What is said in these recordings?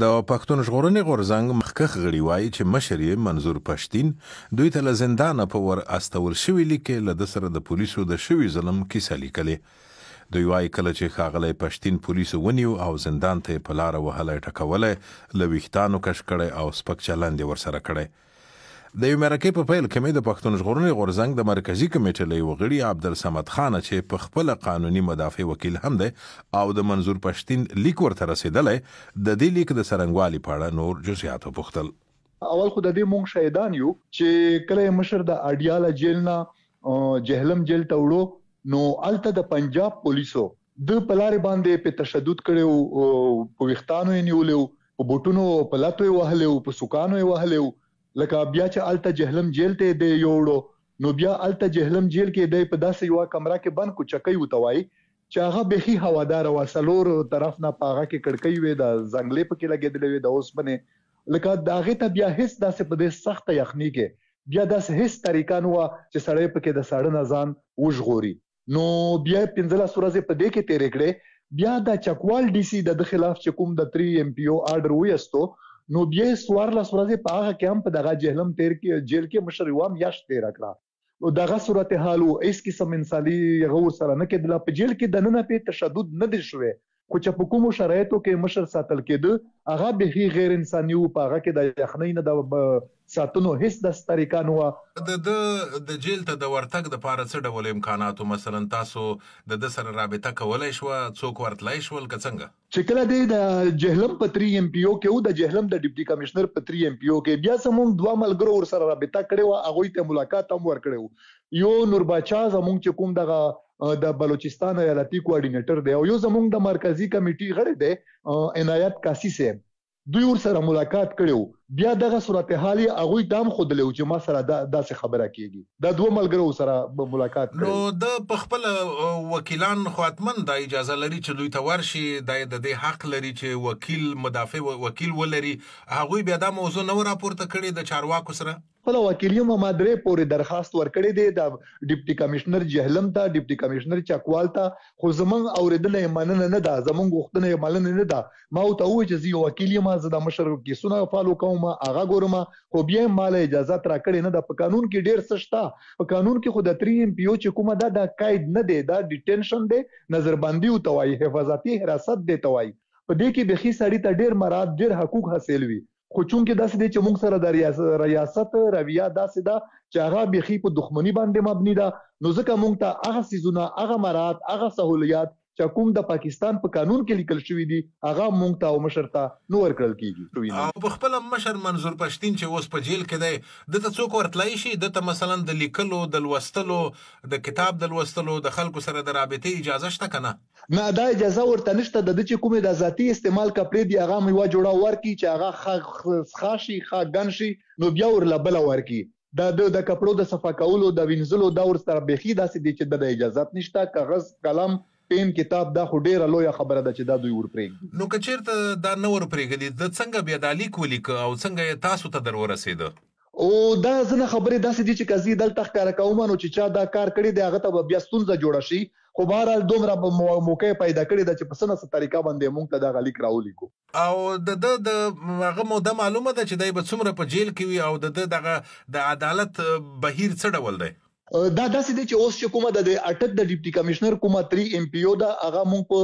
د پښتون ژغورنې غورځنګ مخکښ غړي وایي چې مشر یې منظور پښتین دوی ته له زندانه په ور استول شوي لیک له ده سره د پولیسو د شوي ظلم کیسه لیکلې. دوی وایي کله چې ښاغلی پښتین پولیسو ونیو او زندان ته یې په لاره وهلی ټکولی، له ویښتانو کش کړی او سپک چلند یې ورسره کړی. د یو مرکې په پیل کې مې د پښتون ژغورنې غورځنګ د مرکزي کمیټې له یو غړي عبدالصمد خان چې په خپله قانوني مدافع وکیل هم دی او د منظور پښتین لیک ورته رسېدلی، د دې لیک د څرنګوالي په اړه نور جزئیات وپوښتل. اول خو د دې مونږ شهیدان یو چې کله مشر د اډیاله جیل نه جهلم جیل ته وړو نو الته د پنجاب پولیسو د پلارې باندې په تشدد کړو، په ویښتانو یې نیولیو، په بوټونو په لاتو یې وهلیو، په سوکانو یې وهلیو. لکه بیا چې الته جهلم جیل ته دی یوړو نو بیا الته جهلم جیل کې دی په داسې یو کمره کې بند کو چکۍ وتوای چې هغه بخي هوادار و سلور طرف نه پاغه کې کړکۍ وې د زنګلې پکې لګېدلې وې د اوسپنې، لکه داغه ته بیا هیڅ داسې په دې سخت یخني کې بیا داسې هیڅ طریقه نو چې سړی پکې د ساړه نه ځان وژغوري. نو بیا 15 ورځې په دې کې تیرې کړې. بیا د چکوال ډي سي د خلاف چې کوم د 3 MPO آرډر وېستو نو بیا 14 ورځې په هغه کې هم په دغه جهلم تیر کې جیل کې مشر یو میاشت تیر کړه. دغه صورتحال او هیڅ قسم انساني غور سره نه کېدله. په جیل کې دننه په تشدد نه دي شوی، خو چې په کومو شرایطو کې مشر ساتل کېده هغه به غیر انساني او په هغه کې د یخنۍ نه د ساتنو هیڅ د طریقه نو د جیل ته د ورتګ د پاره څه ډول امکاناتو مثلا تاسو د سره رابطه کولای شو، څوک ورتلای شول که څنګه؟ چې کله د جهلم په 3 MPO کې او د جهلم د ډیپټي کمشنر په 3 MPO کې بیا سمون دوه ملګرو ور سره رابطه کړې و، هغه ته ملاقات هم ور کړو. یو نور باچا زمونږ چې کوم دغه د بلوچستان ایالتي کوارډینیټر دی او یو زمونږ د مرکزی کمیټې غړی دی عنایت کاسی صاحب، دوی ور سره ملاقات کړو. بیا دغه صورتحال هغه دام خودلو چې ما سره داسې خبره کیږي. دا دوه ملګرو سره ملاقات کړو. نو د خپل وکیلان خاطمن د اجازه لري چې دوی ته ورشي، د دې حق لري چې وکیل مدافع وکیل ولري. هغه بیا دا موضوع نو راپورته کړي د چارواکو سره. خپل وکیل یم مادرې پورې درخواست ورکړی دی د ډیپټي کمشنر جهلم ته، ډیپټي کمشنر چکوال ته، خو زمونږ اوریدنه مننه نه ده، زمونږ غوښتنه مننه نه ده. ما ته وایي چې زه وکیل یم، زه د مشر کیسونه فالو کوم، هغه ګورم، خو بیا مال اجازه تر کړی نه ده. په قانون کې ډیر څه شته، په قانون کې خو د 3 MPO چې کومه ده د قید نه دی، دا ډیټینشن دی، نظربندي او توای حفاظتي حراست دی توای. په دې کې بخي سړی ته ډیر مراد ډیر حقوق حاصل وي، خو چونکې داسې دی چې موږ سره د ریاست رویه داسې ده چې هغه بخي په دښمنی باندې مبني ده، نو ځکه موږ ته هغه سيزونه، هغه مراد، هغه سہولیات چې کوم د پاکستان په قانون کې لیکل شوی دي هغه موږ ته او مشر ته نو ورکړل کیږي. او په خپل مشر منظور پښتین چې اوس په جیل کې دی، د څوک ورتلای شي د مثلا د لیکلو، د لوستلو، د کتاب د لوستلو، د خلکو سره د رابطې اجازه شته کنه؟ نه، دا اجازه ورته نشته. د چې کومه د ذاتی استعمال کپړې دی هغه میوه جوړه ورکی چې هغه خاصي خاګن شي نو بیا ور لبل ورکی. د کپړو د صفا کولو، د وینځلو دا ور سره بخي داسې دی چې د اجازه نشته. کاغذ، قلم، پین، کتاب دا خو ډیره لویه خبره ده چې دا دوی ورپرېږدي. نو که چیرته دا نه ورپرېږدي د څنګه بیا د لیک ولیک او څنګه تاسو ته در ورسېده؟ او دا ځنه خبرې داسې دي چې قضیه دلته ښکاره کوم نو چې چا دا کار کړی دی هغه ته بیا ستونزه جوړه شي، خو بهرحال دومره موقع پیدا کړی ده چې په څه طریقه باندې موږ ته دغه لیک راولیکو. او د هغه موده معلومه ده چې دی به څومره په جیل کې وي او د عدالت بهیر څه ډول دی؟ دا داسې دی چې اوس چې کومه د اټک د ډیپټي کمشنر کومه 3 MPO ده هغه موږ په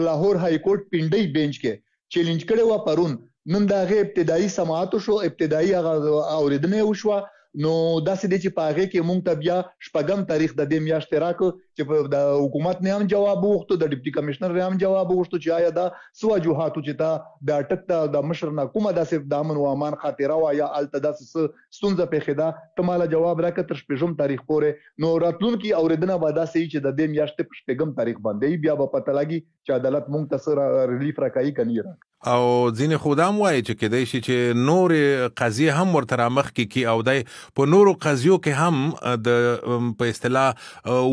لاهور های کورټ پنډۍ بینچ کې چیلنج کړی و پرون. نن دا هغه ابتدایي سماعت شو، ابتدایي هغه اوریدنه وشو. نو داسې دی چې په هغه کې مونږ ته بیا 8 تاریخ د دې میاشتې راکړ چې د حکومت نه هم جواب وغوښتو، د ډیپټي کمشنر نه هم جواب وغوښتو چې آیا دا څه وجوهاتو چې تا د اټک ته د مشر نه کومه داسې د امن او امان خاطره وه یا هلته داسې ستونزه پیښې ده، ته ماله جواب راکړه تر 6 تاریخ پورې. نو راتلونکي اورېدنه به داسې وي چې د دې میاشتې په 6 تاریخ باندې بیا به پته لګي چې عدالت مونږ ته څه ریلیف راکوي که نه. او ځینې خو دا هم وایي چې کیدای شي چې نورې قضیې هم ورته رامخکې کي او دی په نورو قضیو کې هم د په اصطلاح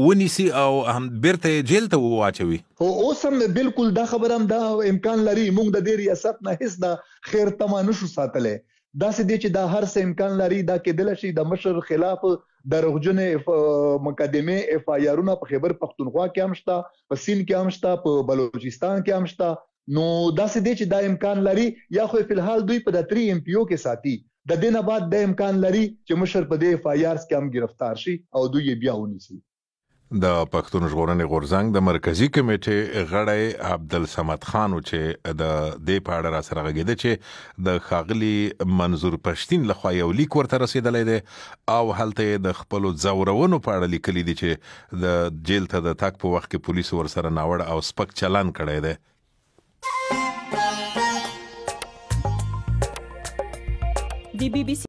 ونیسي او هم بیرته جیل ته واچوي. اوس هم بالکل دا خبره هم دا امکان لري. موږ د دې ریاست نه هیڅ د خیر تمه نشو ساتلی. داسې دی چې دا هر څه امکان لري، دا کېدلی شي د مشر خلاف دروغجنې مقدمې FIR-ونه په خیبر پښتونخوا کې هم شته، په سیند کې هم شته، په بلوچستان کې هم شته. نو داسې دی چې دا امکان لري یا خو په الحال دوی په د 3 MPO کې ساتي د دې نه بعد د امکان لري چې مشر په دې FIRs کې هم گرفتار شي او دوی یې بیا ونیسي. د پښتون ژغورنې غورځنګ د مرکزی کمیټې غړی عبدالصمد خان چې د دې په اړه را سره غږیده چې د ښاغلي منظور پښتین لخوا یو لیک ورته رسیدلی دی او هلته د خپلو ځورونو په اړه لیکلي دي چې د جیل ته د تګ په وخت کې پولیسو ورسره ناوړه او سپک چلن کړی دی. د BBC